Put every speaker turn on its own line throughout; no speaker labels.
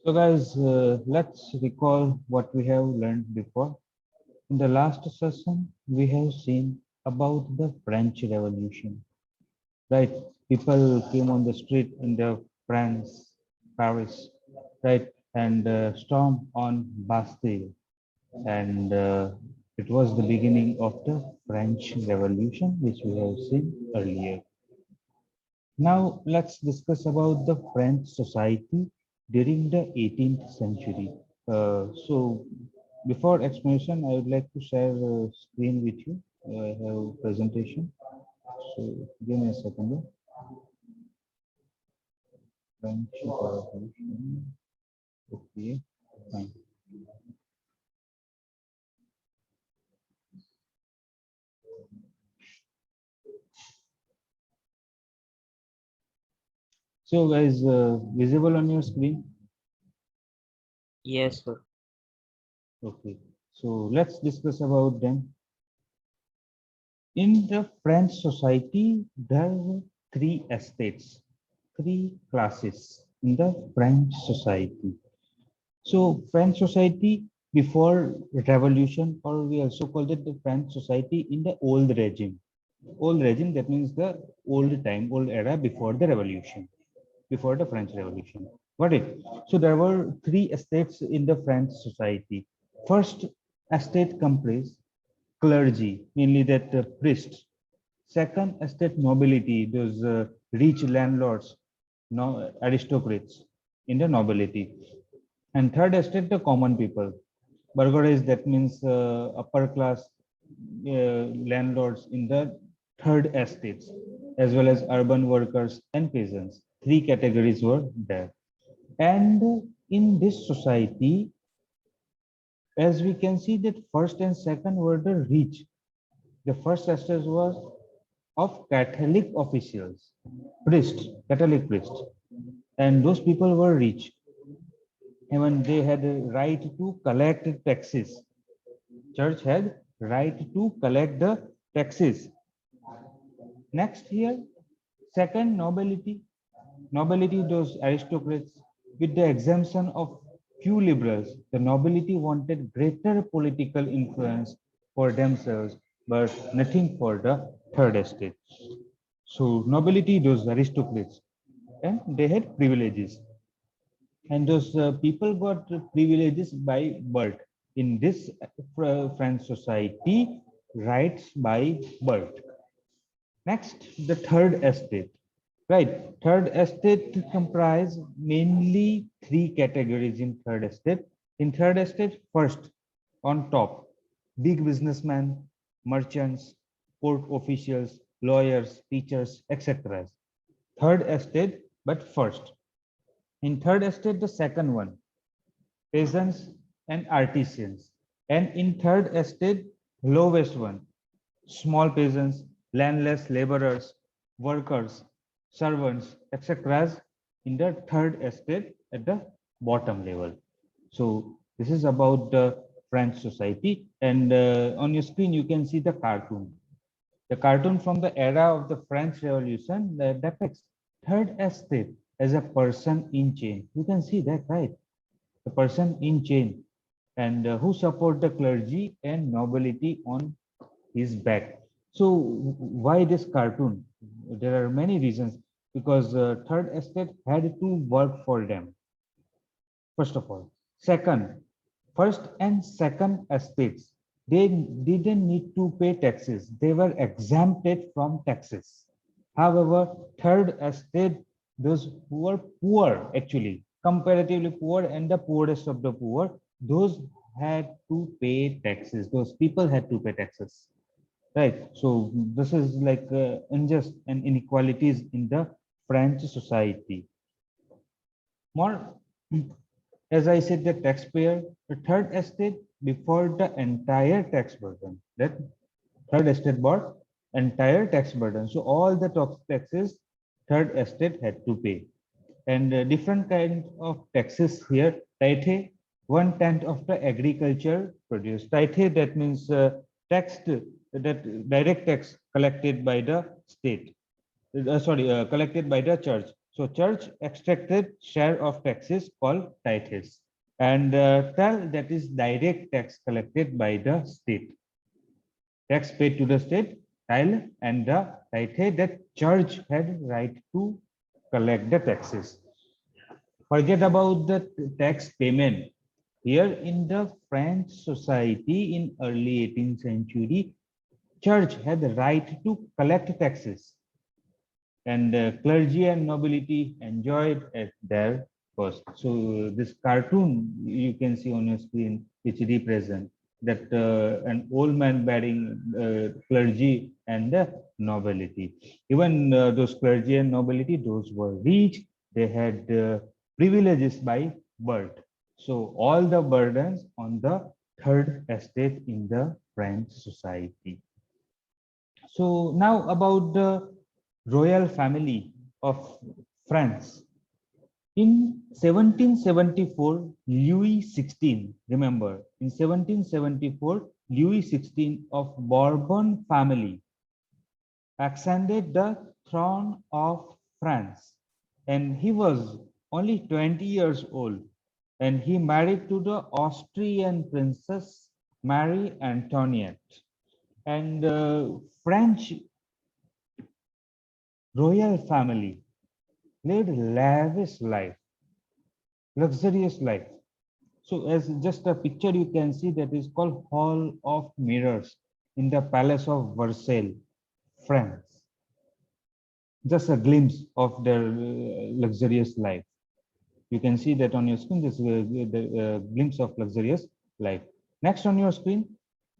So guys, let's recall what we have learned before. In the last session, we have seen about the French Revolution, right? People came on the street in the France, Paris, right? And stormed on Bastille. And it was the beginning of the French Revolution, which we have seen earlier. Now let's discuss about the French society during the 18th century. So before explanation, I would like to share a screen with you. I have presentation. So give me a second. French Revolution. Okay, fine. So guys, visible on your screen.
Yes, sir.
Okay. So let's discuss about them. In the French society, there were three estates, three classes in the French society. So French society before revolution, or we also called it the French society in the old regime. Old regime, that means the old time, old era before the revolution, before the French Revolution. Got it? So there were three estates in the French society. First estate comprised clergy, mainly that priests. Second estate nobility, those rich landlords, no aristocrats in the nobility. And third estate, the common people. Burghers, that means upper class landlords in the third estates, as well as urban workers and peasants. Three categories were there. And in this society, as we can see that first and second were the rich. The first estate was of Catholic officials, priests, Catholic priests, and those people were rich. Even they had a right to collect taxes. Church had right to collect the taxes. Next here, second nobility. Nobility, those aristocrats, with the exemption of few liberals, the nobility wanted greater political influence for themselves, but nothing for the third estate. So nobility, those aristocrats, and they had privileges. And those people got privileges by birth. In this French society, rights by birth. Next, the third estate. Right, third estate comprise mainly three categories in third estate. In third estate, first on top, big businessmen, merchants, court officials, lawyers, teachers, etc. Third estate, but first. In third estate, the second one, peasants and artisans. And in third estate, lowest one, small peasants, landless laborers, workers, servants, etc. in the third estate at the bottom level. So this is about the French society. And on your screen, you can see the cartoon. The cartoon from the era of the French Revolution depicts third estate as a person in chain. You can see that, right? The person in chain and who support the clergy and nobility on his back. So why this cartoon? There are many reasons, because third estate had to work for them, first of all. Second, first and second estates, they didn't need to pay taxes. They were exempted from taxes. However, third estate, those who were poor, actually, comparatively poor and the poorest of the poor, those had to pay taxes. Those people had to pay taxes. Right. So this is like unjust and inequalities in the French society. More, as I said, the taxpayer, the third estate before the entire tax burden. That third estate bought entire tax burden. So all the taxes third estate had to pay. And different kind of taxes here. Tithe, 1/10 of the agriculture produce. Tithe, that means tax, that direct tax collected by the state. Collected by the church. So church extracted share of taxes called tithes, and tal, that is direct tax collected by the state. Tax paid to the state, tile, and the tithe that church had right to collect the taxes. Forget about the tax payment. Here in the French society in early 18th century, church had the right to collect taxes, and clergy and nobility enjoyed at their cost. So this cartoon you can see on your screen, which represent that an old man bearing clergy and the nobility. Even those clergy and nobility, those were rich, they had privileges by birth. So all the burdens on the third estate in the French society. So now about the royal family of France. In 1774, Louis XVI, remember, in 1774, Louis XVI of Bourbon family ascended the throne of France, and he was only 20 years old, and he married to the Austrian princess Marie Antoinette. And French royal family led lavish life, luxurious life. So as just a picture you can see, that is called Hall of Mirrors in the Palace of Versailles, France. Just a glimpse of their luxurious life. You can see that on your screen, this the glimpse of luxurious life. Next on your screen,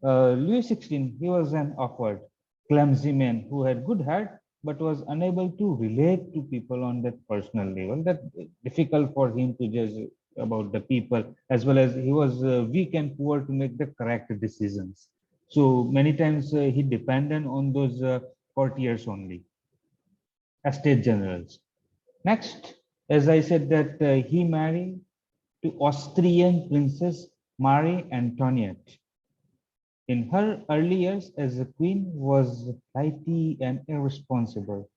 Louis XVI, he was an awkward, clumsy man who had good heart, but was unable to relate to people on that personal level. That difficult for him to judge about the people, as well as he was weak and poor to make the correct decisions. So many times he depended on those courtiers only, estate generals. Next, as I said, that he married to Austrian Princess Marie Antoinette. In her early years as a queen was flighty and irresponsible.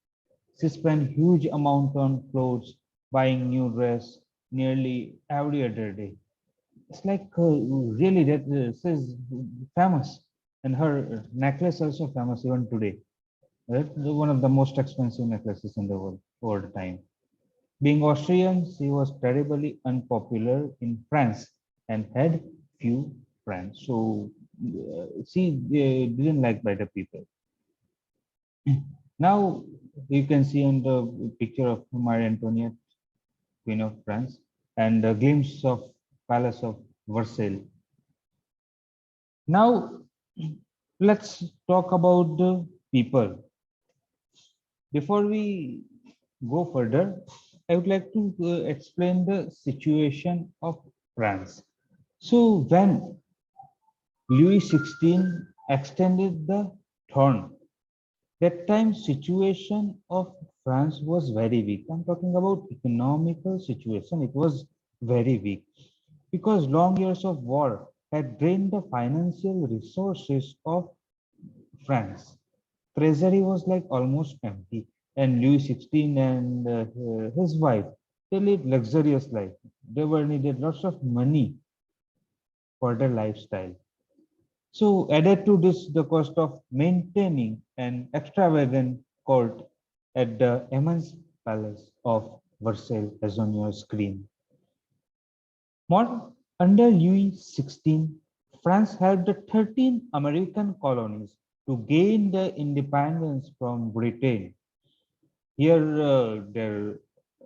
She spent huge amount on clothes, buying new dress nearly every other day. It's like really that she's famous, and her necklace also famous even today. Right? One of the most expensive necklaces in the world over the time. Being Austrian, she was terribly unpopular in France and had few friends. So she didn't like by the people. Now you can see on the picture of Marie Antoinette, Queen of France, and a glimpse of Palace of Versailles. Now let's talk about the people. Before we go further, I would like to explain the situation of France. So when Louis XVI extended the throne, that time situation of France was very weak. I'm talking about economical situation. It was very weak because long years of war had drained the financial resources of France. Treasury was like almost empty, and Louis XVI and his wife, they lived luxurious life. They were needed lots of money for their lifestyle. So added to this, the cost of maintaining an extravagant court at the immense palace of Versailles, as on your screen. More, under Louis XVI, France had the 13 American colonies to gain the independence from Britain. Here, their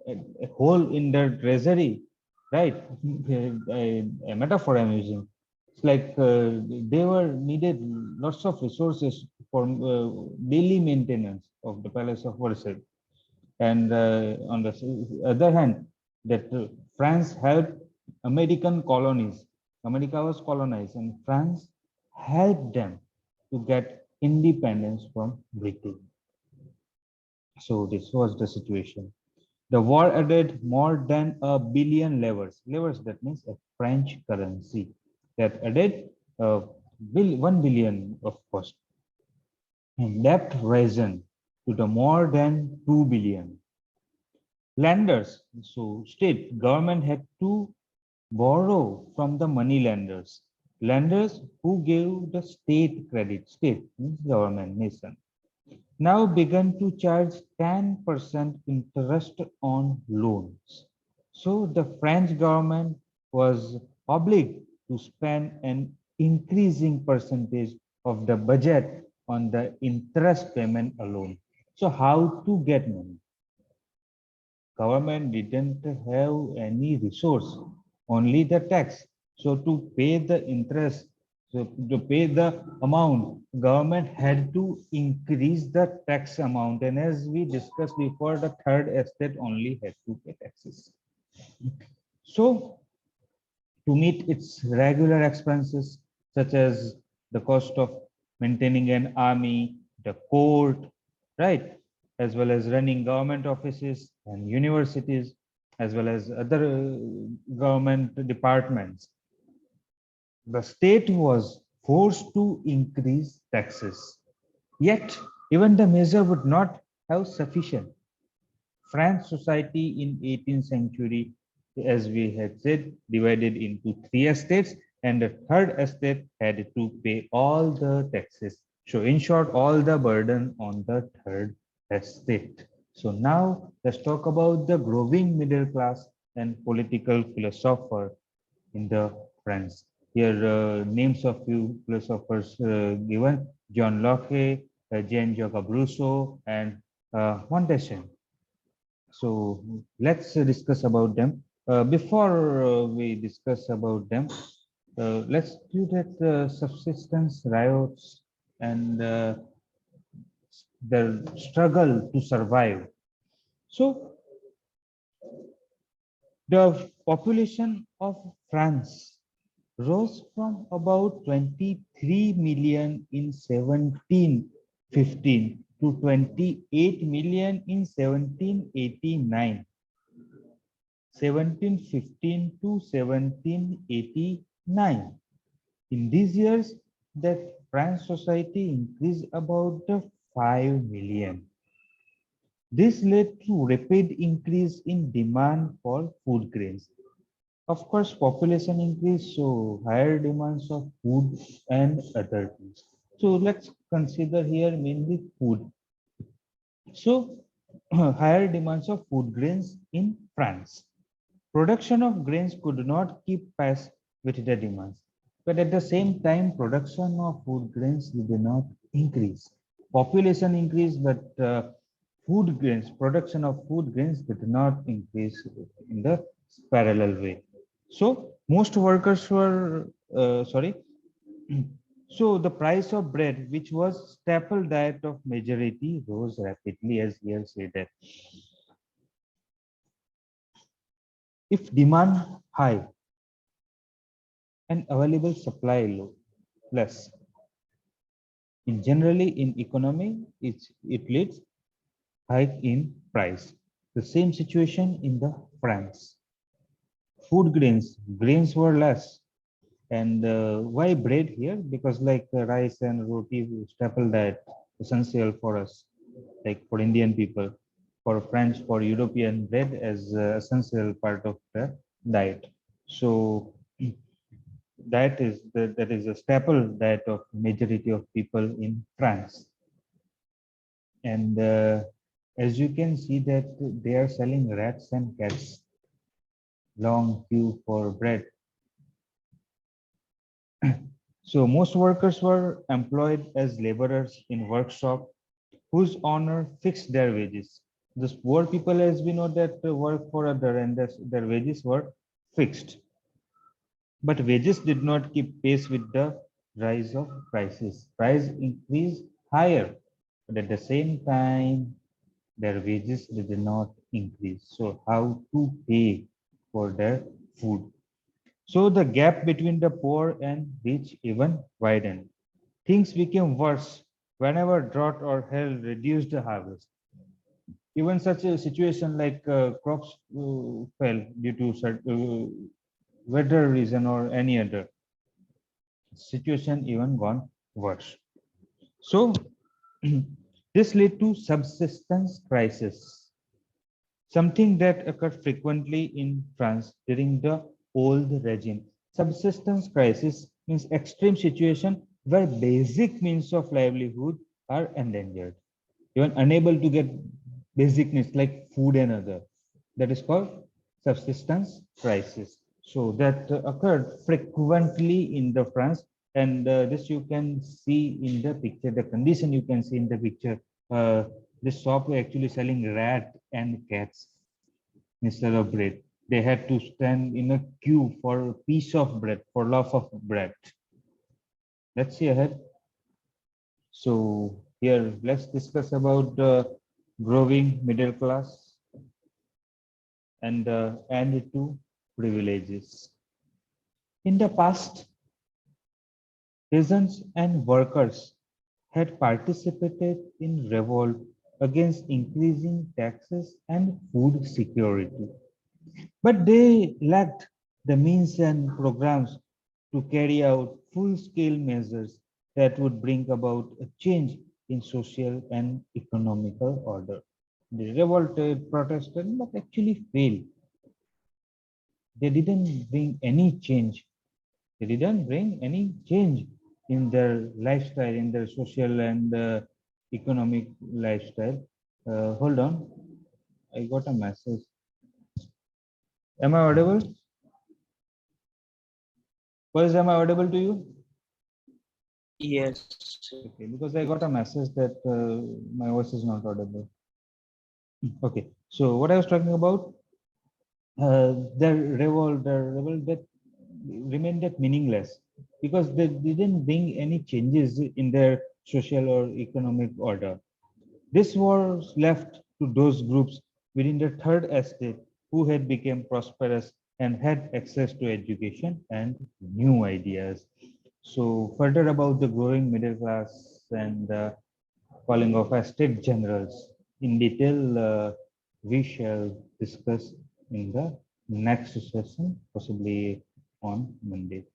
a hole in their treasury, right? A metaphor I'm using. It's like they were needed lots of resources for daily maintenance of the Palace of Versailles. And on the other hand, that France helped American colonies. America was colonized, and France helped them to get independence from Britain. So this was the situation. The war added more than a billion levers. Levers, that means a French currency that added 1 billion of cost. And debt risen to the more than 2 billion. Lenders, so state government had to borrow from the money lenders. Lenders who gave the state credit, state means government, nation, now began to charge 10% interest on loans. So the French government was obliged to spend an increasing percentage of the budget on the interest payment alone. So how to get money? Government didn't have any resource, only the tax. So to pay the interest, so to pay the amount, government had to increase the tax amount. And as we discussed before, the third estate only had to pay taxes. So to meet its regular expenses, such as the cost of maintaining an army, the court, right, as well as running government offices and universities, as well as other government departments. The state was forced to increase taxes. Yet, even the measure would not have sufficient. French society in 18th century, as we had said, divided into three estates, and the third estate had to pay all the taxes. So in short, all the burden on the third estate. So now let's talk about the growing middle class and political philosopher in the France. Here names of few philosophers given: John Locke, Jean-Jacques Rousseau, and Montesquieu. So let's discuss about them. Before we discuss about them, let's do that subsistence riots and the struggle to survive. So the population of France rose from about 23 million in 1715 to 28 million in 1789. 1715 to 1789. In these years, that French society increased about 5 million. This led to rapid increase in demand for food grains. Of course, population increase, so higher demands of food and other things. So let's consider here mainly food. So higher demands of food grains in France. Production of grains could not keep pace with the demands, but at the same time, production of food grains did not increase. Population increased, but food grains, production of food grains did not increase in the parallel way. So most workers were, sorry, so the price of bread, which was staple diet of majority, rose rapidly, as here said that. If demand high and available supply low, less. In generally in economy, it leads hike in price. The same situation in the France. Food grains were less. And why bread here? Because like rice and roti, staple diet, essential for us, like for Indian people, for French, for European, bread as essential part of the diet. So that is a staple diet of majority of people in France. And as you can see that they are selling rats and cats, long queue for bread. So most workers were employed as laborers in workshop whose owner fixed their wages. Those poor people, as we know, that work for other and their wages were fixed. But wages did not keep pace with the rise of prices. Price increased higher, but at the same time, their wages did not increase. So how to pay for their food? So the gap between the poor and rich even widened. Things became worse whenever drought or hail reduced the harvest. Even such a situation like crops fell due to weather reason or any other situation, even gone worse. So this led to subsistence crisis. something that occurred frequently in France during the old regime. Subsistence crisis means extreme situation where basic means of livelihood are endangered. Even unable to get basic needs like food and other. That is called subsistence crisis. So that occurred frequently in the France, and this you can see in the picture. The condition you can see in the picture. Uh, this shop were actually selling rat and cats instead of bread. They had to stand in a queue for a piece of bread, for loaf of bread. Let's see ahead. So here, let's discuss about the growing middle class and to privileges. In the past, peasants and workers had participated in revolt against increasing taxes and food security. But they lacked the means and programs to carry out full-scale measures that would bring about a change in social and economical order. They revolted, protested, but actually failed. They didn't bring any change. They didn't bring any change in their lifestyle, in their social and economic lifestyle. Hold on, I got a message. Am I audible? Am I audible to you?
Yes.
Okay, because I got a message that my voice is not audible. Okay, so what I was talking about, the revolt that remained that meaningless because they didn't bring any changes in their social or economic order. This was left to those groups within the third estate who had become prosperous and had access to education and new ideas. So further about the growing middle class and calling of estate generals in detail, we shall discuss in the next session, possibly on Monday.